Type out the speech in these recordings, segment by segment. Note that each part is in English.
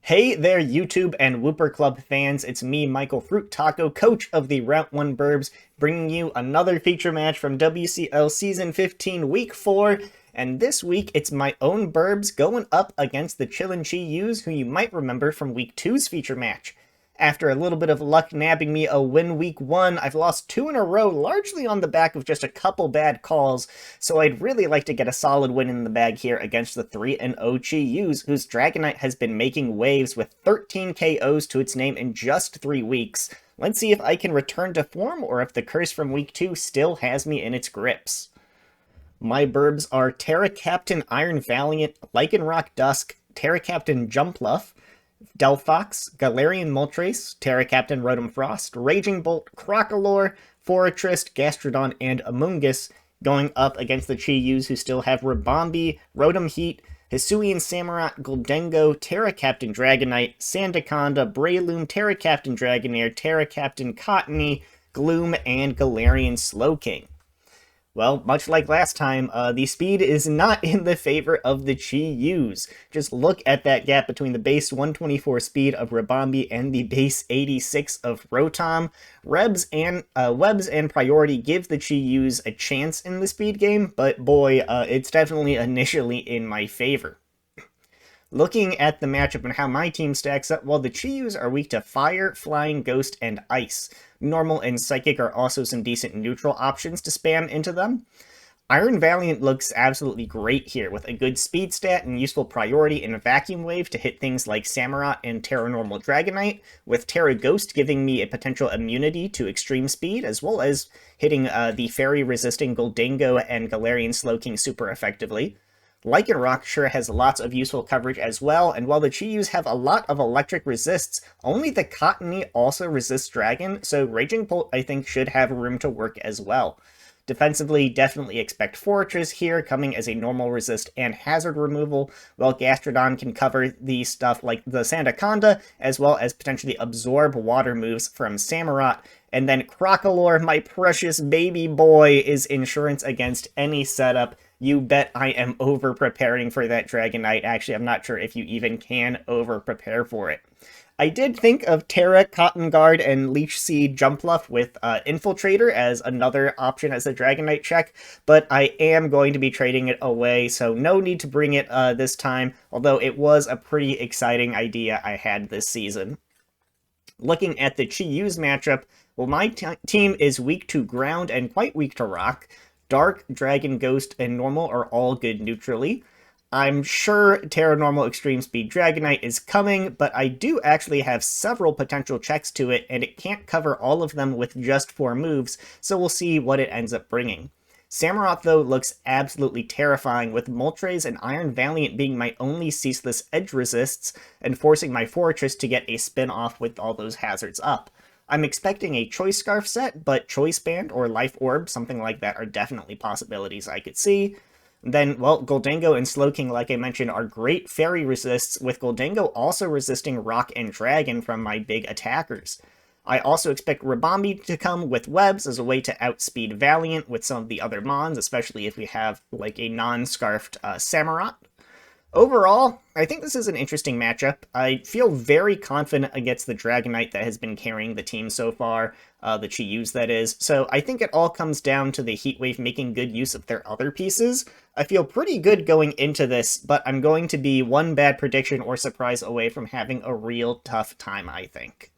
Hey there, YouTube and Wooper Club fans. It's me, Michael Fruit Taco, coach of the Route 1 Birbs, bringing you another feature match from WCL Season 15, Week 4. And this week, it's my own Birbs going up against the Chillin Chi-Yus, who you might remember from Week 2's feature match. After a little bit of luck nabbing me a win Week 1, I've lost 2 in a row, largely on the back of just a couple bad calls, so I'd really like to get a solid win in the bag here against the 3-0 Chi-Yus, whose Dragonite has been making waves with 13 KOs to its name in just 3 weeks. Let's see if I can return to form, or if the curse from Week 2 still has me in its grips. My Birbs are Terra Captain Iron Valiant, Lycanroc Dusk, Terra Captain Jumpluff, Delphox, Galarian Moltres, Terra Captain Rotom Frost, Raging Bolt, Crocalor, Forretress, Gastrodon, and Amoonguss, going up against the Chi-Yus who still have Ribombee, Rotom Heat, Hisuian Samurott, Gholdengo, Terra Captain Dragonite, Sandaconda, Breloom, Terra Captain Dragonair, Terra Captain Cottonee, Gloom, and Galarian Slowking. Well, much like last time, the speed is not in the favor of the Chi-Yus. Just look at that gap between the base 124 speed of Ribombee and the base 86 of Rotom. Webs and Priority give the Chi-Yus a chance in the speed game, but boy, it's definitely initially in my favor. Looking at the matchup and how my team stacks up, well, the Chi-Yus are weak to Fire, Flying, Ghost, and Ice. Normal and Psychic are also some decent neutral options to spam into them. Iron Valiant looks absolutely great here, with a good speed stat and useful priority in a Vacuum Wave to hit things like Samurott and Terra Normal Dragonite, with Terra Ghost giving me a potential immunity to extreme speed, as well as hitting the Fairy-resisting Gholdengo and Galarian Slowking super effectively. Lycanroc sure has lots of useful coverage as well, and while the Chi-Yus have a lot of electric resists, only the Cottonee also resists Dragon, so Raging Bolt I think should have room to work as well. Defensively, definitely expect Forretress here, coming as a normal resist and hazard removal, while Gastrodon can cover the stuff like the Sandaconda, as well as potentially absorb water moves from Samurott. And then Crocalor, my precious baby boy, is insurance against any setup. You bet I am over-preparing for that Dragonite. Actually, I'm not sure if you even can over-prepare for it. I did think of Terra, Cotton Guard, and Leech Seed Jumpluff with Infiltrator as another option as a Dragonite check, but I am going to be trading it away, so no need to bring it this time, although it was a pretty exciting idea I had this season. Looking at the Chi-Yus matchup, well, my team is weak to Ground and quite weak to Rock. Dark, Dragon, Ghost, and Normal are all good neutrally. I'm sure Terra Normal Extreme Speed Dragonite is coming, but I do actually have several potential checks to it, and it can't cover all of them with just 4 moves, so we'll see what it ends up bringing. Samurott, though, looks absolutely terrifying, with Moltres and Iron Valiant being my only ceaseless edge resists, and forcing my Forretress to get a spin-off with all those hazards up. I'm expecting a Choice Scarf set, but Choice Band or Life Orb, something like that, are definitely possibilities I could see. Then, well, Gholdengo and Slowking, like I mentioned, are great Fairy resists, with Gholdengo also resisting Rock and Dragon from my big attackers. I also expect Ribombee to come with Webs as a way to outspeed Valiant with some of the other Mons, especially if we have, like, a non-scarfed Samurott. Overall, I think this is an interesting matchup. I feel very confident against the Dragonite that has been carrying the team so far, the Chi-Yus that is, so I think it all comes down to the Heatwave making good use of their other pieces. I feel pretty good going into this, but I'm going to be one bad prediction or surprise away from having a real tough time, I think.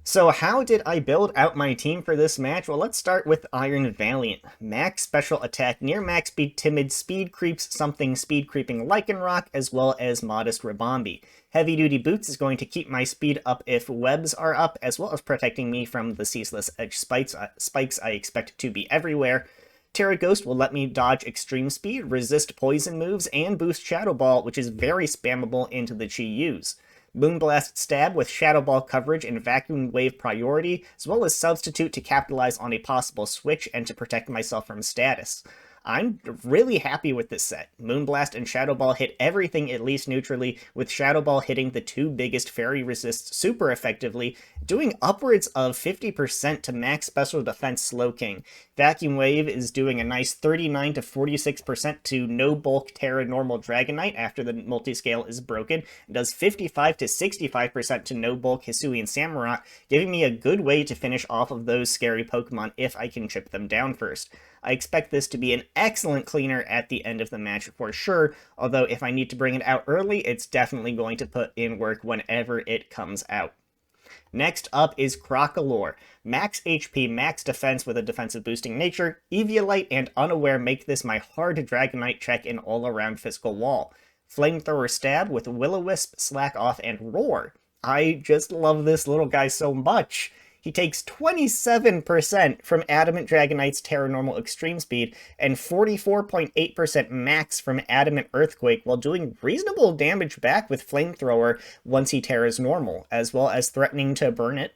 So how did I build out my team for this match? Well, let's start with Iron Valiant. Max Special Attack, near max speed Timid, Speed Creeps, something speed creeping Lycanroc, as well as Modest Ribombee. Heavy Duty Boots is going to keep my speed up if Webs are up, as well as protecting me from the Ceaseless Edge spikes I expect to be everywhere. Terra Ghost will let me dodge extreme speed, resist poison moves, and boost Shadow Ball, which is very spammable into the Chi-Yus. Moonblast Stab with Shadow Ball coverage and Vacuum Wave priority, as well as Substitute to capitalize on a possible switch and to protect myself from status. I'm really happy with this set. Moonblast and Shadow Ball hit everything at least neutrally, with Shadow Ball hitting the two biggest fairy resists super effectively, doing upwards of 50% to max special defense Slowking. Vacuum Wave is doing a nice 39 to 46% to no bulk Terra normal Dragonite after the multiscale is broken. It does 55 to 65% to no bulk Hisuian Samurott, giving me a good way to finish off of those scary Pokemon if I can chip them down first. I expect this to be an excellent cleaner at the end of the match for sure, although if I need to bring it out early, it's definitely going to put in work whenever it comes out. Next up is Crocolore. Max HP, max defense with a defensive boosting nature, Eviolite and Unaware make this my hard Dragonite check in all-around physical wall. Flamethrower Stab with Will-O-Wisp, Slack Off, and Roar. I just love this little guy so much. He takes 27% from Adamant Dragonite's Terra Normal Extreme Speed and 44.8% max from Adamant Earthquake while doing reasonable damage back with Flamethrower once he Terras Normal, as well as threatening to burn it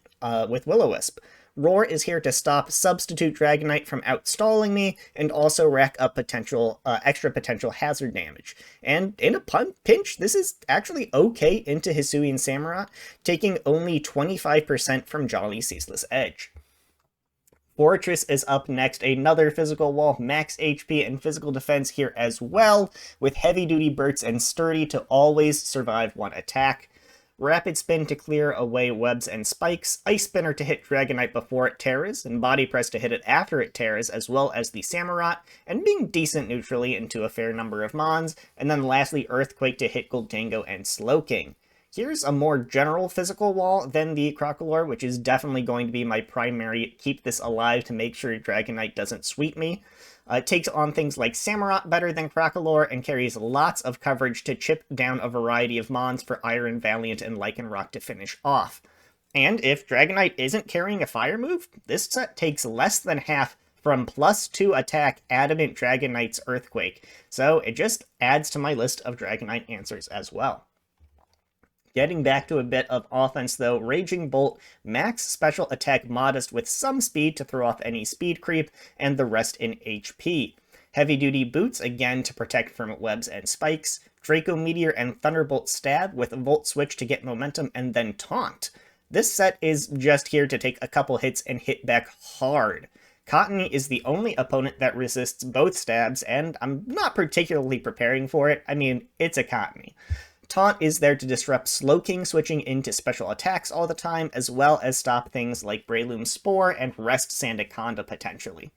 with Will-O-Wisp. Roar is here to stop Substitute Dragonite from outstalling me, and also rack up extra potential hazard damage. And in a pinch, this is actually okay into Hisuian Samurott, taking only 25% from Jolly Ceaseless Edge. Fortress is up next, another physical wall, max HP and physical defense here as well, with heavy duty Burts and Sturdy to always survive one attack. Rapid Spin to clear away webs and spikes, Ice Spinner to hit Dragonite before it Terras, and Body Press to hit it after it Terras, as well as the Samurott, and being decent neutrally into a fair number of Mons, and then lastly Earthquake to hit Gholdengo and Slowking. Here's a more general physical wall than the Crocolore, which is definitely going to be my primary keep this alive to make sure Dragonite doesn't sweep me. It takes on things like Samurott better than Crocolore and carries lots of coverage to chip down a variety of Mons for Iron, Valiant, and Lycanroc to finish off. And if Dragonite isn't carrying a fire move, this set takes less than half from +2 attack Adamant Dragonite's Earthquake, so it just adds to my list of Dragonite answers as well. Getting back to a bit of offense though, Raging Bolt, max special attack modest with some speed to throw off any speed creep, and the rest in HP. Heavy duty boots, again to protect from webs and spikes. Draco Meteor and Thunderbolt Stab with Volt Switch to get momentum, and then Taunt. This set is just here to take a couple hits and hit back hard. Cottony is the only opponent that resists both stabs, and I'm not particularly preparing for it. I mean, it's a Cottony. Taunt is there to disrupt Slowking switching into special attacks all the time, as well as stop things like Breloom Spore and Rest Sandaconda potentially.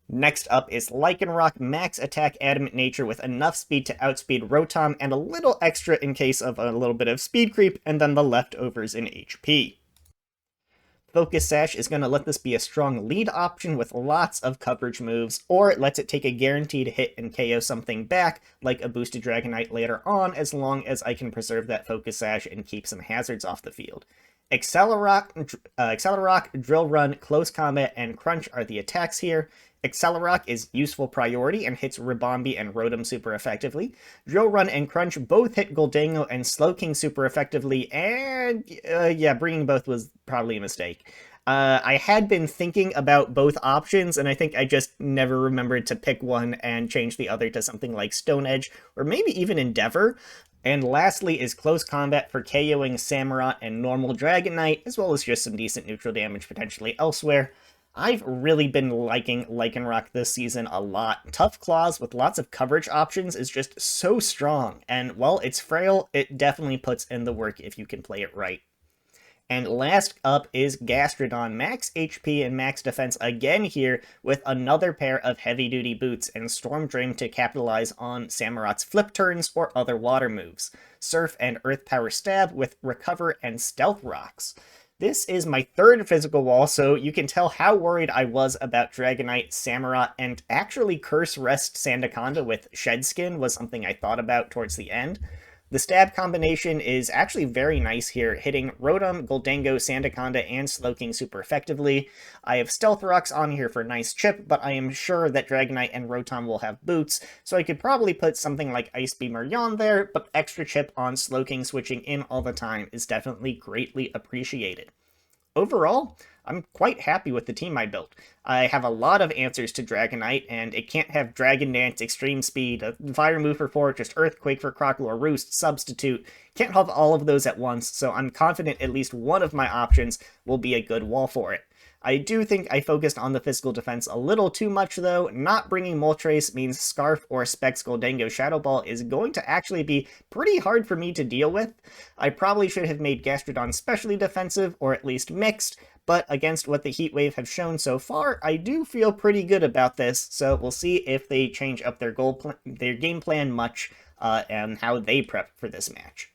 Next up is Lycanroc, max attack Adamant Nature with enough speed to outspeed Rotom and a little extra in case of a little bit of speed creep, and then the leftovers in HP. Focus Sash is going to let this be a strong lead option with lots of coverage moves, or it lets it take a guaranteed hit and KO something back, like a boosted Dragonite later on, as long as I can preserve that Focus Sash and keep some hazards off the field. Accelerock, Drill Run, Close Combat, and Crunch are the attacks here. Accelerock is useful priority and hits Ribombee and Rotom super effectively. Drill Run and Crunch both hit Gholdengo and Slowking super effectively, and yeah, bringing both was probably a mistake. I had been thinking about both options, and I think I just never remembered to pick one and change the other to something like Stone Edge, or maybe even Endeavor. And lastly is Close Combat for KOing Samurott and normal Dragonite, as well as just some decent neutral damage potentially elsewhere. I've really been liking Lycanroc this season a lot. Tough Claws with lots of coverage options is just so strong, and while it's frail, it definitely puts in the work if you can play it right. And last up is Gastrodon, max HP and max defense again here with another pair of heavy-duty boots and Storm Drain to capitalize on Samurott's flip turns or other water moves. Surf and Earth Power Stab with Recover and Stealth Rocks. This is my third physical wall, so you can tell how worried I was about Dragonite, Samurott, and actually Curse Rest Sandaconda with Shed Skin was something I thought about towards the end. The stab combination is actually very nice here, hitting Rotom, Gholdengo, Sandaconda, and Slowking super effectively. I have Stealth Rocks on here for nice chip, but I am sure that Dragonite and Rotom will have boots, so I could probably put something like Ice Beam or Yawn there, but extra chip on Slowking switching in all the time is definitely greatly appreciated. overall, I'm quite happy with the team I built. I have a lot of answers to Dragonite, and it can't have Dragon Dance, Extreme Speed, a Fire Move for Fortress, Earthquake for Crocodile, Roost, Substitute. Can't have all of those at once, so I'm confident at least one of my options will be a good wall for it. I do think I focused on the physical defense a little too much, though. Not bringing Moltres means Scarf or Specs Goldango Shadow Ball is going to actually be pretty hard for me to deal with. I probably should have made Gastrodon specially defensive, or at least mixed, but against what the Heat Wave have shown so far, I do feel pretty good about this, so we'll see if they change up their game plan much, and how they prep for this match.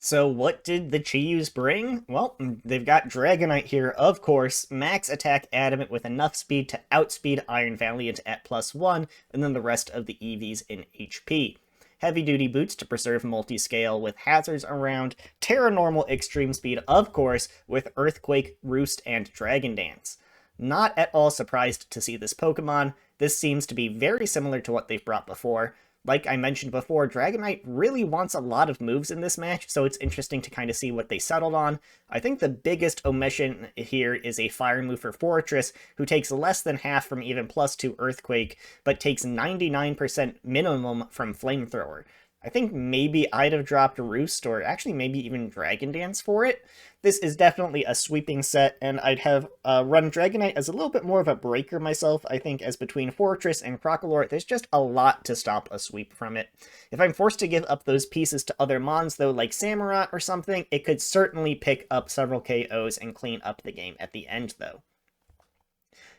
So what did the Chi-Yus bring? Well, they've got Dragonite here, of course, max attack Adamant with enough speed to outspeed Iron Valiant at +1, and then the rest of the EVs in HP. Heavy-duty boots to preserve multi-scale with hazards around, Terra Normal Extreme Speed, of course, with Earthquake, Roost, and Dragon Dance. Not at all surprised to see this Pokemon. This seems to be very similar to what they've brought before. Like I mentioned before, Dragonite really wants a lot of moves in this match, so it's interesting to kind of see what they settled on. I think the biggest omission here is a Fire Move for Fortress, who takes less than half from even +2 Earthquake, but takes 99% minimum from Flamethrower. I think maybe I'd have dropped Roost, or actually maybe even Dragon Dance for it. This is definitely a sweeping set, and I'd have run Dragonite as a little bit more of a breaker myself. I think as between Fortress and Crocodile, there's just a lot to stop a sweep from it. If I'm forced to give up those pieces to other mons, though, like Samurott or something, it could certainly pick up several KOs and clean up the game at the end, though.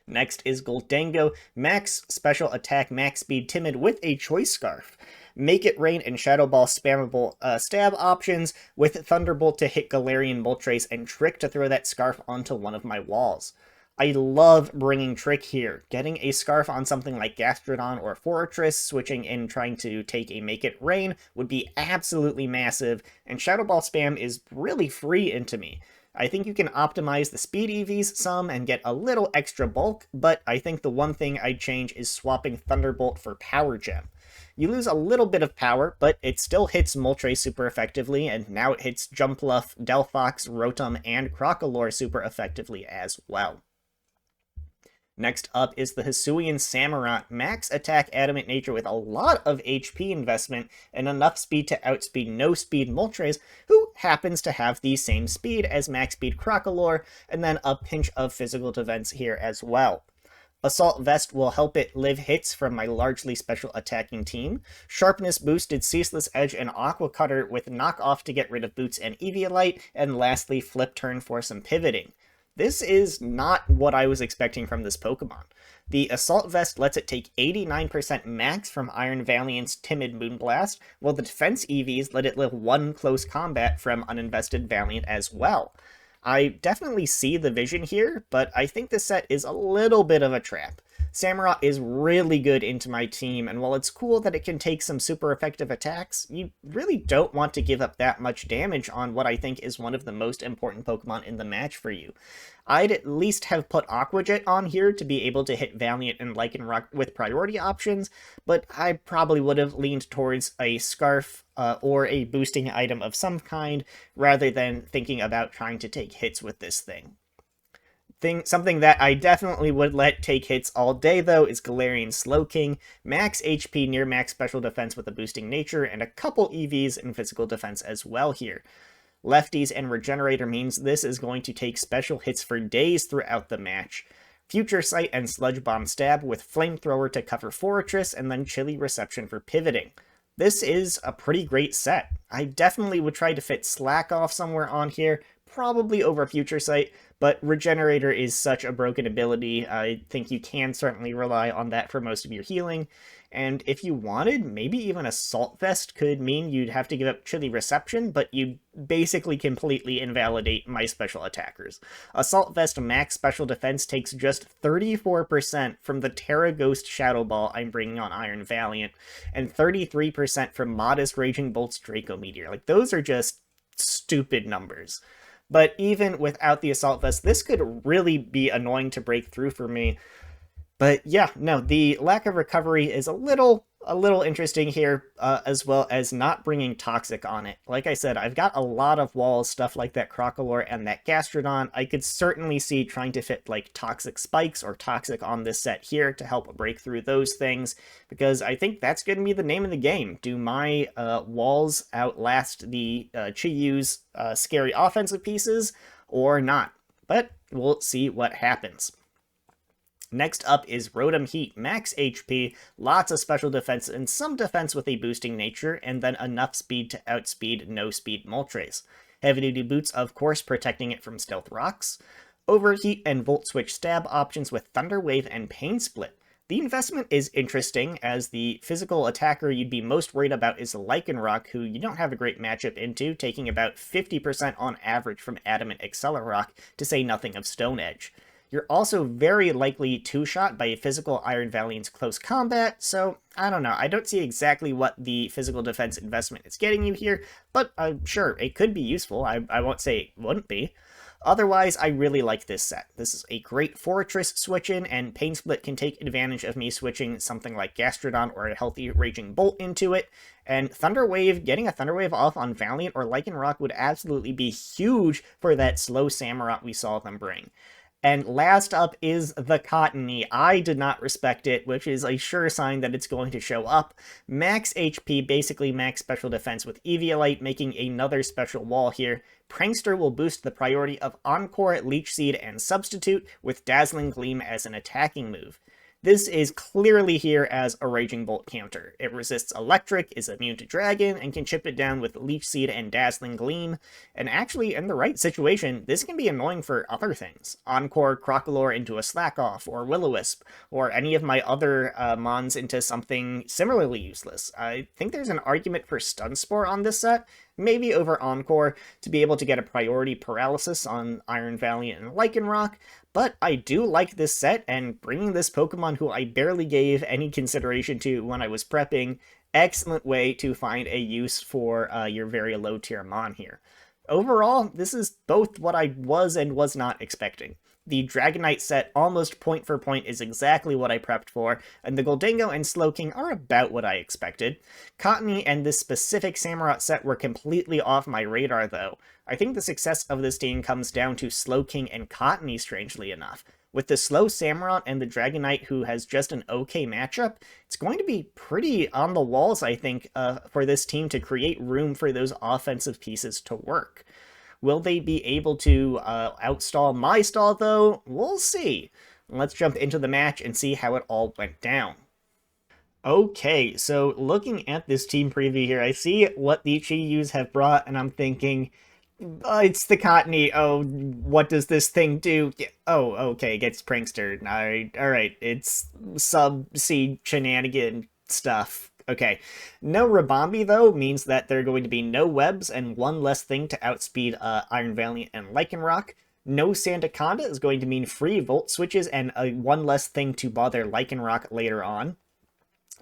Next is Goldango, max special attack, max speed, timid with a Choice Scarf. Make It Rain and Shadow Ball spammable stab options with Thunderbolt to hit Galarian Moltres and Trick to throw that Scarf onto one of my walls. I love bringing Trick here. Getting a Scarf on something like Gastrodon or Fortress, switching in trying to take a Make It Rain would be absolutely massive, and Shadow Ball spam is really free into me. I think you can optimize the speed EVs some and get a little extra bulk, but I think the one thing I'd change is swapping Thunderbolt for Power Gem. You lose a little bit of power, but it still hits Moltres super effectively, and now it hits Jumpluff, Delphox, Rotom, and Crocodile super effectively as well. Next up is the Hisuian Samurott, max attack Adamant Nature with a lot of HP investment and enough speed to outspeed no-speed Moltres, who happens to have the same speed as max speed Crocodile, and then a pinch of physical defense here as well. Assault Vest will help it live hits from my largely special attacking team. Sharpness boosted Ceaseless Edge and Aqua Cutter with Knock Off to get rid of Boots and Eviolite, and lastly Flip Turn for some pivoting. This is not what I was expecting from this Pokemon. The Assault Vest lets it take 89% max from Iron Valiant's Timid Moonblast, while the Defense EVs let it live 1 close combat from Uninvested Valiant as well. I definitely see the vision here, but I think this set is a little bit of a trap. Samurott is really good into my team, and while it's cool that it can take some super effective attacks, you really don't want to give up that much damage on what I think is one of the most important Pokemon in the match for you. I'd at least have put Aqua Jet on here to be able to hit Valiant and Lycanroc with priority options, but I probably would have leaned towards a Scarf or a boosting item of some kind, rather than thinking about trying to take hits with this thing. Something that I definitely would let take hits all day, though, is Galarian Slowking, max HP near max special defense with a boosting nature, and a couple EVs in physical defense as well here. Lefties and Regenerator means this is going to take special hits for days throughout the match. Future Sight and Sludge Bomb Stab with Flamethrower to cover Fortress, and then Chilly Reception for pivoting. This is a pretty great set. I definitely would try to fit Slack Off somewhere on here, probably over Future Sight, but Regenerator is such a broken ability, I think you can certainly rely on that for most of your healing. And if you wanted, maybe even Assault Vest could mean you'd have to give up Chilly Reception, but you basically completely invalidate my special attackers. Assault Vest max special defense takes just 34% from the Terra Ghost Shadow Ball I'm bringing on Iron Valiant, and 33% from Modest Raging Bolt's Draco Meteor. Like, those are just stupid numbers. But even without the Assault Vest, this could really be annoying to break through for me. But yeah, no, the lack of recovery is a little a little interesting here, as well as not bringing Toxic on it. Like I said, I've got a lot of walls, stuff like that Crocolore and that Gastrodon. I could certainly see trying to fit like Toxic Spikes or Toxic on this set here to help break through those things, because I think that's going to be the name of the game. Do my walls outlast the Chi-Yu's scary offensive pieces or not? But we'll see what happens. Next up is Rotom Heat, max HP, lots of special defense and some defense with a boosting nature, and then enough speed to outspeed no-speed Moltres. Heavy-duty boots, of course, protecting it from stealth rocks. Overheat and Volt Switch stab options with Thunder Wave and Pain Split. The investment is interesting, as the physical attacker you'd be most worried about is Lycanroc, who you don't have a great matchup into, taking about 50% on average from Adamant Accelerock, to say nothing of Stone Edge. You're also very likely two-shot by a physical Iron Valiant's close combat, so I don't know. I don't see exactly what the physical defense investment is getting you here, but sure, it could be useful. I won't say it wouldn't be. Otherwise, I really like this set. This is a great Fortress switch-in, and Pain Split can take advantage of me switching something like Gastrodon or a healthy Raging Bolt into it. And Thunder Wave, getting a Thunder Wave off on Valiant or Lycanroc would absolutely be huge for that slow Samurott we saw them bring. And last up is the Cottonee. I did not respect it, which is a sure sign that it's going to show up. Max HP, basically max special defense with Eviolite, making another special wall here. Prankster will boost the priority of Encore, Leech Seed, and Substitute, with Dazzling Gleam as an attacking move. This is clearly here as a Raging Bolt counter. It resists Electric, is immune to Dragon, and can chip it down with Leech Seed and Dazzling Gleam. And actually, in the right situation, this can be annoying for other things. Encore Crocolore into a Slack-Off, or Will-O-Wisp, or any of my other Mons into something similarly useless. I think there's an argument for Stun Spore on this set, maybe over Encore, to be able to get a priority paralysis on Iron Valiant and Lycanroc, but I do like this set, and bringing this Pokemon who I barely gave any consideration to when I was prepping, excellent way to find a use for your very low tier Mon here. Overall, this is both what I was and was not expecting. The Dragonite set, almost point for point, is exactly what I prepped for, and the Gholdengo and Slowking are about what I expected. Cottonee and this specific Samurott set were completely off my radar, though. I think the success of this team comes down to Slowking and Cottonee, strangely enough. With the slow Samurott and the Dragonite, who has just an okay matchup, it's going to be pretty on the walls, I think, for this team to create room for those offensive pieces to work. Will they be able to outstall my stall, though? We'll see. Let's jump into the match and see how it all went down. Okay, so looking at this team preview here, I see what the Chi-Yus have brought, and I'm thinking, it's the Cottonee. Oh, what does this thing do? Oh, okay, it gets Prankster. Alright, it's sub-C shenanigan stuff. Okay, no Rabombi, though, means that there are going to be no webs and one less thing to outspeed Iron Valiant and Lycanroc. No Sandaconda is going to mean free Volt Switches and one less thing to bother Lycanroc later on.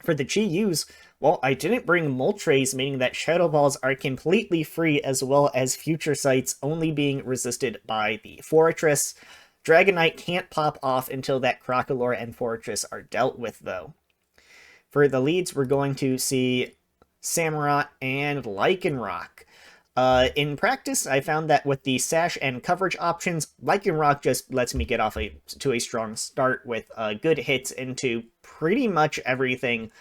For the Chi-Yus, well, I didn't bring Moltres, meaning that Shadow Balls are completely free, as well as Future Sights only being resisted by the Fortress. Dragonite can't pop off until that Crocolore and Fortress are dealt with, though. For the leads, we're going to see Samurott and Lycanroc. In practice, I found that with the Sash and coverage options, Lycanroc just lets me get off to a strong start with good hits into pretty much everything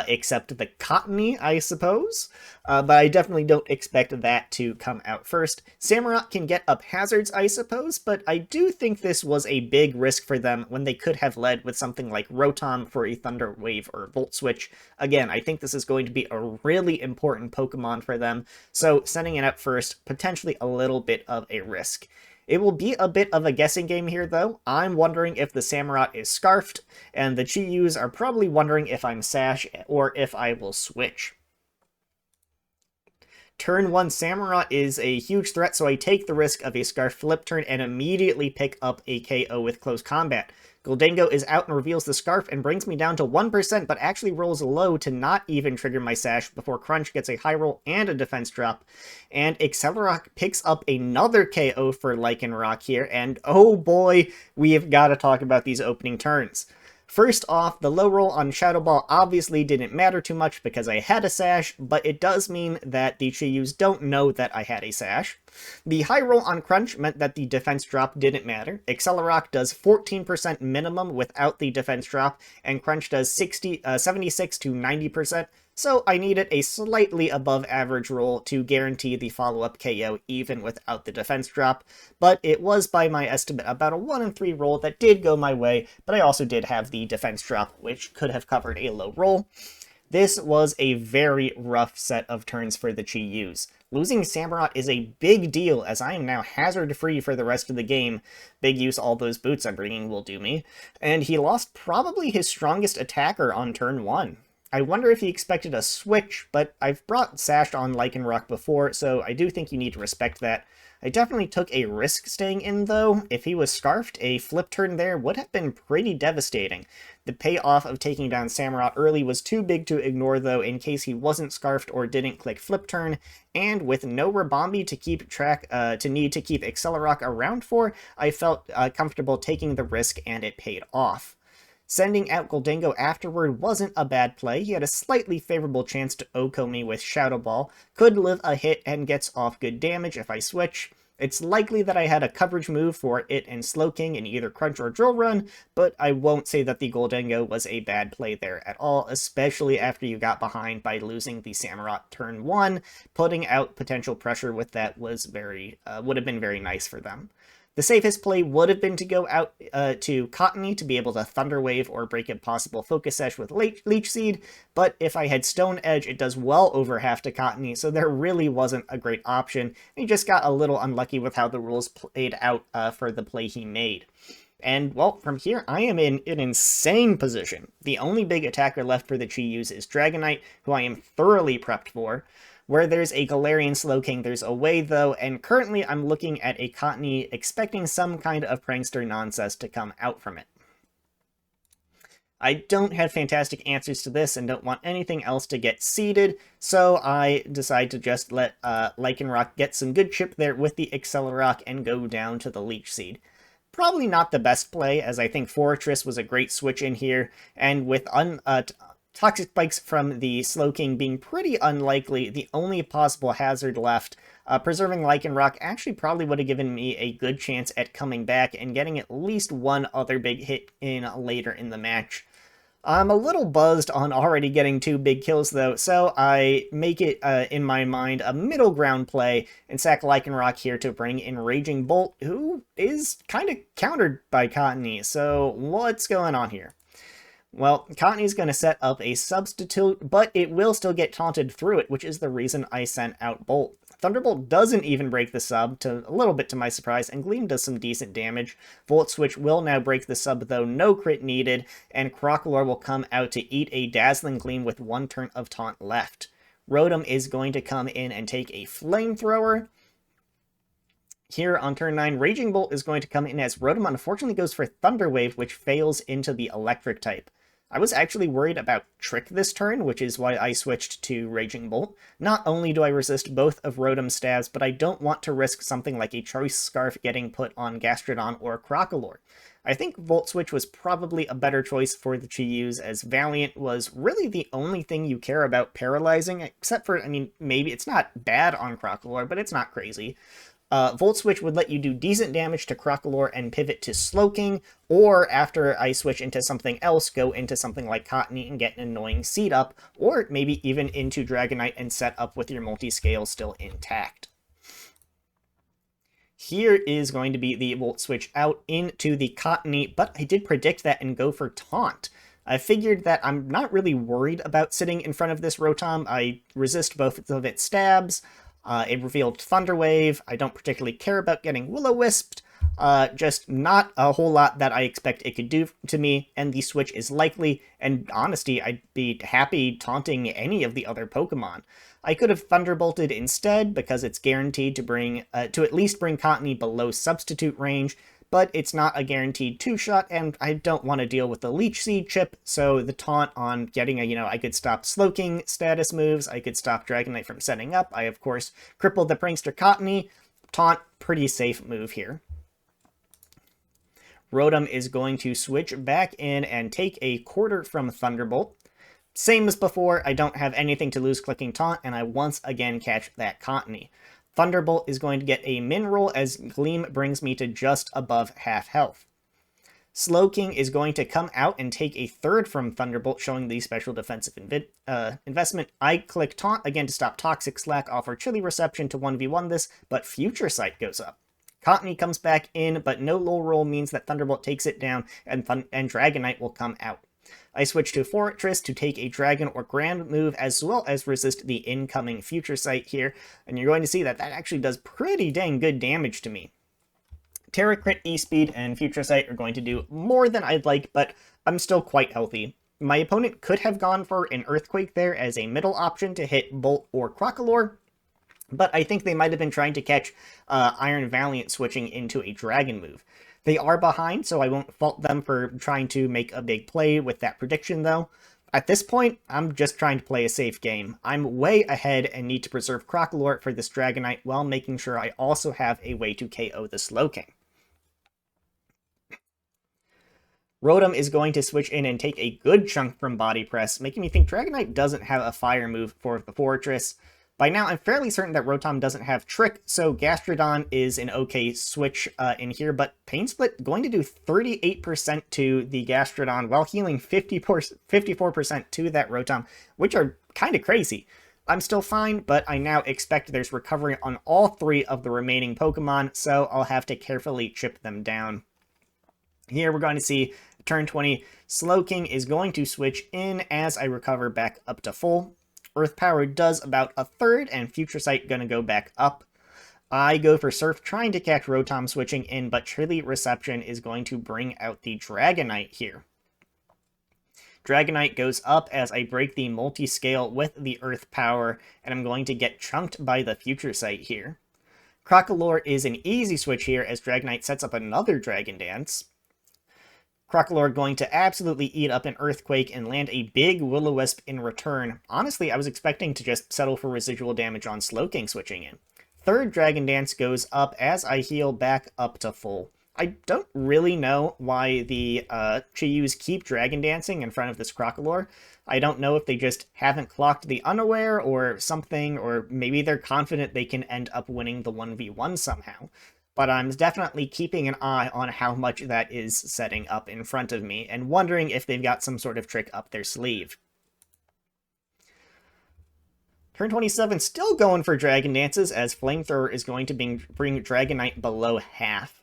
except the Cottonee, I suppose. But I definitely don't expect that to come out first. Samurott can get up hazards, I suppose, but I do think this was a big risk for them when they could have led with something like Rotom for a Thunder Wave or Volt Switch. Again, I think this is going to be a really important Pokemon for them, so sending it up first, potentially a little bit of a risk. It will be a bit of a guessing game here, though. I'm wondering if the Samurott is Scarfed, and the Chi-Yus are probably wondering if I'm Sash or if I will switch. Turn 1 Samurott is a huge threat, so I take the risk of a Scarf flip turn and immediately pick up a KO with close combat. Gholdengo is out and reveals the Scarf and brings me down to 1%, but actually rolls low to not even trigger my Sash before Crunch gets a high roll and a defense drop. And Accelerock picks up another KO for Lycanroc here, and oh boy, we have got to talk about these opening turns. First off, the low roll on Shadow Ball obviously didn't matter too much because I had a sash, but it does mean that the Chi-Yus don't know that I had a sash. The high roll on Crunch meant that the defense drop didn't matter. Accelerock does 14% minimum without the defense drop, and Crunch does 76 to 90%, so I needed a slightly above average roll to guarantee the follow-up KO even without the defense drop, but it was by my estimate about a 1 in 3 roll that did go my way, but I also did have the defense drop, which could have covered a low roll. This was a very rough set of turns for the Chi-Yus. Losing Samurott is a big deal, as I am now hazard-free for the rest of the game. Big use all those boots I'm bringing will do me. And he lost probably his strongest attacker on turn 1. I wonder if he expected a switch, but I've brought Sash on Lycanroc before, so I do think you need to respect that. I definitely took a risk staying in, though. If he was Scarfed, a flip turn there would have been pretty devastating. The payoff of taking down Samurott early was too big to ignore, though, in case he wasn't Scarfed or didn't click flip turn, and with no Rabombi to keep Accelerock around for, I felt comfortable taking the risk, and it paid off. Sending out Gholdengo afterward wasn't a bad play. He had a slightly favorable chance to Oko me with Shadow Ball, could live a hit and gets off good damage if I switch. It's likely that I had a coverage move for it and Slowking in either Crunch or Drill Run, but I won't say that the Gholdengo was a bad play there at all, especially after you got behind by losing the Samurott turn 1. Putting out potential pressure with that was would have been very nice for them. The safest play would have been to go out to Cottony to be able to Thunder Wave or break a possible Focus Sash with Leech Seed, but if I had Stone Edge, it does well over half to Cottony, so there really wasn't a great option. He just got a little unlucky with how the rules played out for the play he made. And, well, from here, I am in an insane position. The only big attacker left for the Chi-Yus is Dragonite, who I am thoroughly prepped for. Where there's a Galarian Slowking, there's a way, though, and currently I'm looking at a Cottony expecting some kind of prankster nonsense to come out from it. I don't have fantastic answers to this and don't want anything else to get seeded, so I decide to just let Lycanroc get some good chip there with the Accelerock and go down to the Leech Seed. Probably not the best play, as I think Fortress was a great switch in here, and with Toxic Spikes from the Slowking being pretty unlikely, the only possible hazard left, preserving Lycanroc actually probably would have given me a good chance at coming back and getting at least one other big hit in later in the match. I'm a little buzzed on already getting 2 big kills, though, so I make it, in my mind, a middle ground play and sack Lycanroc here to bring in Raging Bolt, who is kind of countered by Cottony, so what's going on here? Well, Cottony's going to set up a substitute, but it will still get taunted through it, which is the reason I sent out Bolt. Thunderbolt doesn't even break the sub, a little bit to my surprise, and Gleam does some decent damage. Volt Switch will now break the sub, though no crit needed, and Crocalor will come out to eat a Dazzling Gleam with 1 turn of taunt left. Rotom is going to come in and take a Flamethrower. Here on turn 9, Raging Bolt is going to come in as Rotom unfortunately goes for Thunder Wave, which fails into the Electric type. I was actually worried about Trick this turn, which is why I switched to Raging Bolt. Not only do I resist both of Rotom's stabs, but I don't want to risk something like a Choice Scarf getting put on Gastrodon or Crocalor. I think Volt Switch was probably a better choice for the Chi-Yus, as Valiant was really the only thing you care about paralyzing, except for, I mean, maybe it's not bad on Crocalor, but it's not crazy. Volt Switch would let you do decent damage to Crocalor and pivot to Slowking, or after I switch into something else, go into something like Cottony and get an annoying seed up, or maybe even into Dragonite and set up with your multi-scale still intact. Here is going to be the Volt Switch out into the Cottony, but I did predict that and go for Taunt. I figured that I'm not really worried about sitting in front of this Rotom. I resist both of its stabs. It revealed Thunder Wave. I don't particularly care about getting Will-O-Wisped. Just not a whole lot that I expect it could do to me, and the switch is likely, and honestly, I'd be happy taunting any of the other Pokemon. I could have Thunderbolted instead, because it's guaranteed to at least bring Cottony below substitute range, but it's not a guaranteed 2-shot, and I don't want to deal with the Leech Seed chip, so the taunt on getting I could stop Slowking status moves, I could stop Dragonite from setting up, I of course crippled the Prankster Cottony, taunt, pretty safe move here. Rotom is going to switch back in and take a quarter from Thunderbolt. Same as before, I don't have anything to lose clicking Taunt, and I once again catch that Cottony. Thunderbolt is going to get a min roll as Gleam brings me to just above half health. Slowking is going to come out and take a third from Thunderbolt, showing the special defensive investment. I click Taunt again to stop Toxic Slack, offer Chilly Reception to 1v1 this, but Future Sight goes up. Cottony comes back in, but no low roll means that Thunderbolt takes it down, and Dragonite will come out. I switch to Fortress to take a Dragon or Grand move, as well as resist the incoming Future Sight here, and you're going to see that that actually does pretty dang good damage to me. Terra Crit, E-Speed, and Future Sight are going to do more than I'd like, but I'm still quite healthy. My opponent could have gone for an Earthquake there as a middle option to hit Bolt or Crocalor, but I think they might have been trying to catch Iron Valiant switching into a Dragon move. They are behind, so I won't fault them for trying to make a big play with that prediction, though. At this point, I'm just trying to play a safe game. I'm way ahead and need to preserve Crocalor for this Dragonite while making sure I also have a way to KO the Slowking. Rotom is going to switch in and take a good chunk from Body Press, making me think Dragonite doesn't have a fire move for the Fortress. By now, I'm fairly certain that Rotom doesn't have Trick, so Gastrodon is an okay switch in here, but Pain Split going to do 38% to the Gastrodon while healing 54% to that Rotom, which are kind of crazy. I'm still fine, but I now expect there's recovery on all three of the remaining Pokemon, so I'll have to carefully chip them down. Here we're going to see turn 20, Slowking is going to switch in as I recover back up to full. Earth Power does about a third, and Future Sight gonna go back up. I go for Surf, trying to catch Rotom switching in, but Chilly Reception is going to bring out the Dragonite here. Dragonite goes up as I break the multi-scale with the Earth Power, and I'm going to get chunked by the Future Sight here. Crocalor is an easy switch here as Dragonite sets up another Dragon Dance. Crocalor going to absolutely eat up an Earthquake and land a big Will-O-Wisp in return. Honestly, I was expecting to just settle for residual damage on Slowking switching in. Third Dragon Dance goes up as I heal back up to full. I don't really know why the Chi-Yus keep Dragon Dancing in front of this Crocalor. I don't know if they just haven't clocked the Unaware or something, or maybe they're confident they can end up winning the 1v1 somehow. But I'm definitely keeping an eye on how much that is setting up in front of me, and wondering if they've got some sort of trick up their sleeve. Turn 27, still going for Dragon Dances, as Flamethrower is going to bring Dragonite below half.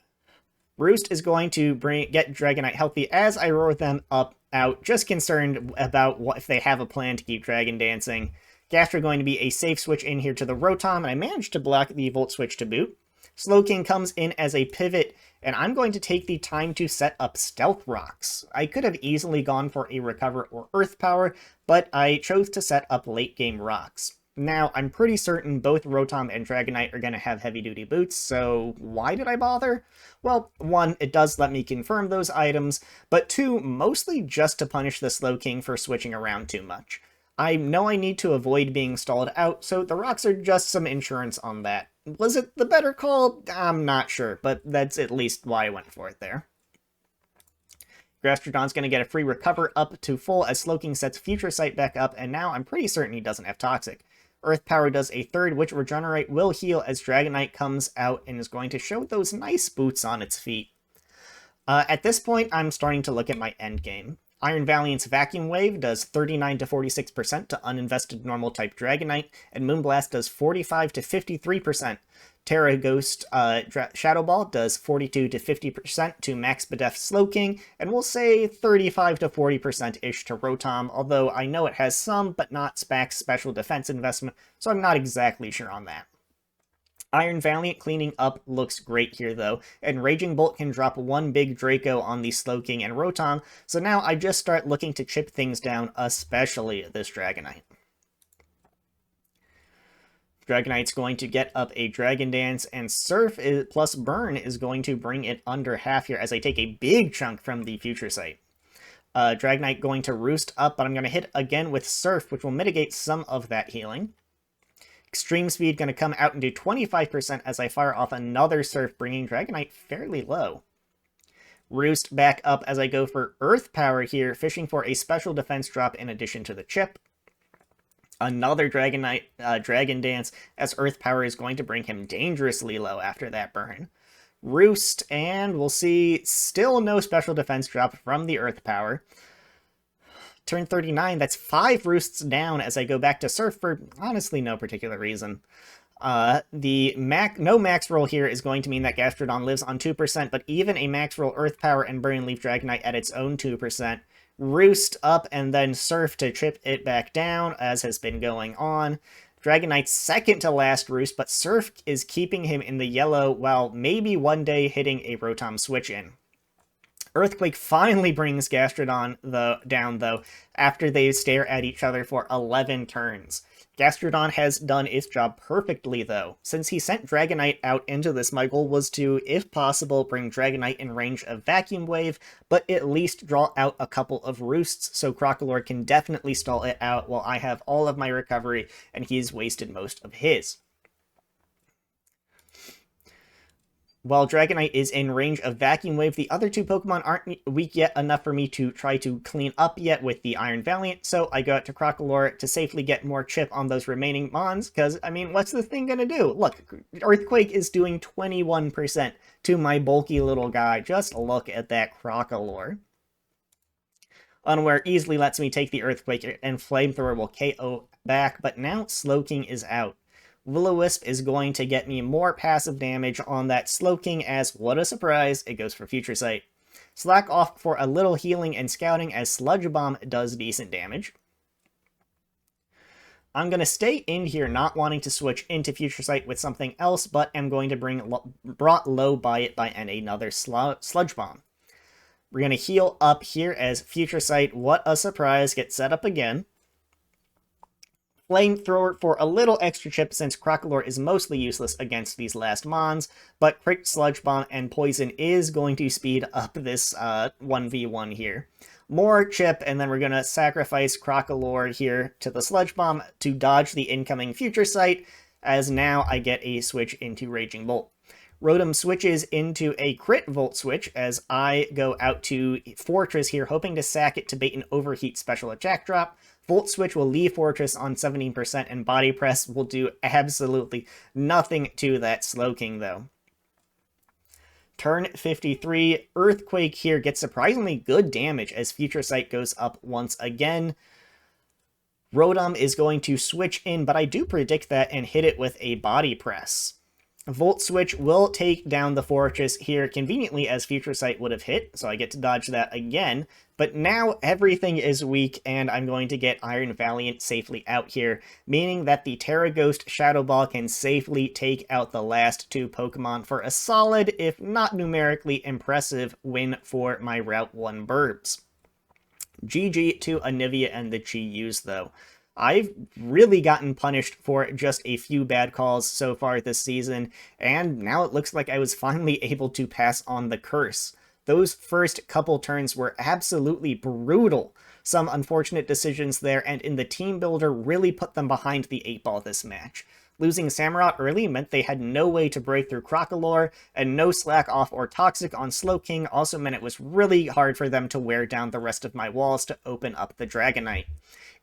Roost is going to get Dragonite healthy as I roar them out, just concerned about if they have a plan to keep Dragon Dancing. Gastro going to be a safe switch in here to the Rotom, and I managed to block the Volt Switch to boot. Slowking comes in as a pivot, and I'm going to take the time to set up Stealth Rocks. I could have easily gone for a Recover or Earth Power, but I chose to set up late game Rocks. Now, I'm pretty certain both Rotom and Dragonite are going to have heavy-duty boots, so why did I bother? Well, one, it does let me confirm those items, but two, mostly just to punish the Slowking for switching around too much. I know I need to avoid being stalled out, so the rocks are just some insurance on that. Was it the better call? I'm not sure, but that's at least why I went for it there. Gastrodon's going to get a free recover up to full as Slowking sets Future Sight back up, and now I'm pretty certain he doesn't have Toxic. Earth Power does a third, which Regenerate will heal as Dragonite comes out and is going to show those nice boots on its feet. At this point, I'm starting to look at my endgame. Iron Valiant's Vacuum Wave does 39 to 46% to uninvested normal type Dragonite, and Moonblast does 45 to 53%. Terra Ghost Shadow Ball does 42 to 50% to Max Bedef Slowking, and we'll say 35 to 40%-ish to Rotom, although I know it has some, but not Spac's special defense investment, so I'm not exactly sure on that. Iron Valiant cleaning up looks great here, though, and Raging Bolt can drop one big Draco on the Slowking and Rotom, so now I just start looking to chip things down, especially this Dragonite. Dragonite's going to get up a Dragon Dance, and Surf plus Burn is going to bring it under half here as I take a big chunk from the Future Sight. Dragonite going to roost up, but I'm going to hit again with Surf, which will mitigate some of that healing. Extreme Speed going to come out and do 25% as I fire off another Surf, bringing Dragonite fairly low. Roost back up as I go for Earth Power here, fishing for a special defense drop in addition to the chip. Another Dragonite Dragon Dance, as Earth Power is going to bring him dangerously low after that burn. Roost, and we'll see still no special defense drop from the Earth Power. Turn 39, that's 5 Roosts down as I go back to Surf for honestly no particular reason. No max roll here is going to mean that Gastrodon lives on 2%, but even a max roll Earth Power and Burning Leaf Dragonite at its own 2%. Roost up and then Surf to chip it back down, as has been going on. Dragonite's second to last Roost, but Surf is keeping him in the yellow while maybe one day hitting a Rotom switch in. Earthquake finally brings Gastrodon down, though, after they stare at each other for 11 turns. Gastrodon has done its job perfectly, though. Since he sent Dragonite out into this, my goal was to, if possible, bring Dragonite in range of Vacuum Wave, but at least draw out a couple of Roosts so Crocalor can definitely stall it out while I have all of my recovery and he's wasted most of his. While Dragonite is in range of Vacuum Wave, the other two Pokemon aren't weak yet enough for me to try to clean up yet with the Iron Valiant, so I go out to Crocalor to safely get more chip on those remaining Mons, because, I mean, what's the thing gonna do? Look, Earthquake is doing 21% to my bulky little guy. Just look at that Crocalor. Unaware easily lets me take the Earthquake, and Flamethrower will KO back, but now Slowking is out. Will-O-Wisp is going to get me more passive damage on that Slowking, as, what a surprise, it goes for Future Sight. Slack off for a little healing and scouting, as Sludge Bomb does decent damage. I'm going to stay in here not wanting to switch into Future Sight with something else, but am going to bring Brought Low by it by another Sludge Bomb. We're going to heal up here as Future Sight, what a surprise, gets set up again. Flamethrower for a little extra chip since Crocalor is mostly useless against these last Mons, but Crit Sludge Bomb and Poison is going to speed up this 1v1 here. More chip, and then we're going to sacrifice Crocalor here to the Sludge Bomb to dodge the incoming Future Sight, as now I get a switch into Raging Bolt. Rotom switches into a Crit Volt switch as I go out to Fortress here, hoping to sack it to bait an Overheat special attack drop. Volt Switch will leave Fortress on 17%, and Body Press will do absolutely nothing to that Slowking, though. Turn 53, Earthquake here gets surprisingly good damage as Future Sight goes up once again. Rotom is going to switch in, but I do predict that and hit it with a Body Press. Volt Switch will take down the Fortress here conveniently as Future Sight would have hit, so I get to dodge that again. But now everything is weak, and I'm going to get Iron Valiant safely out here, meaning that the Terra Ghost Shadow Ball can safely take out the last two Pokemon for a solid, if not numerically impressive, win for my Route 1 Birbs. GG to Anivia and the Chi-Yus, though. I've really gotten punished for just a few bad calls so far this season, and now it looks like I was finally able to pass on the curse. Those first couple turns were absolutely brutal. Some unfortunate decisions there, and in the team builder really put them behind the 8-ball this match. Losing Samurott early meant they had no way to break through Crocalor, and no Slack Off or Toxic on Slowking also meant it was really hard for them to wear down the rest of my walls to open up the Dragonite.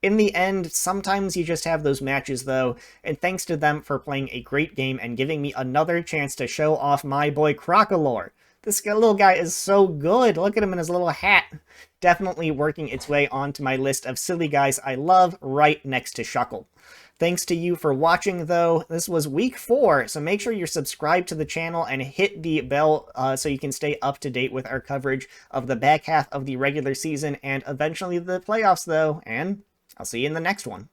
In the end, sometimes you just have those matches, though, and thanks to them for playing a great game and giving me another chance to show off my boy Crocalor. This little guy is so good. Look at him in his little hat. Definitely working its way onto my list of silly guys I love, right next to Shuckle. Thanks to you for watching, though. This was week 4, so make sure you're subscribed to the channel and hit the bell so you can stay up to date with our coverage of the back half of the regular season and eventually the playoffs, though, and I'll see you in the next one.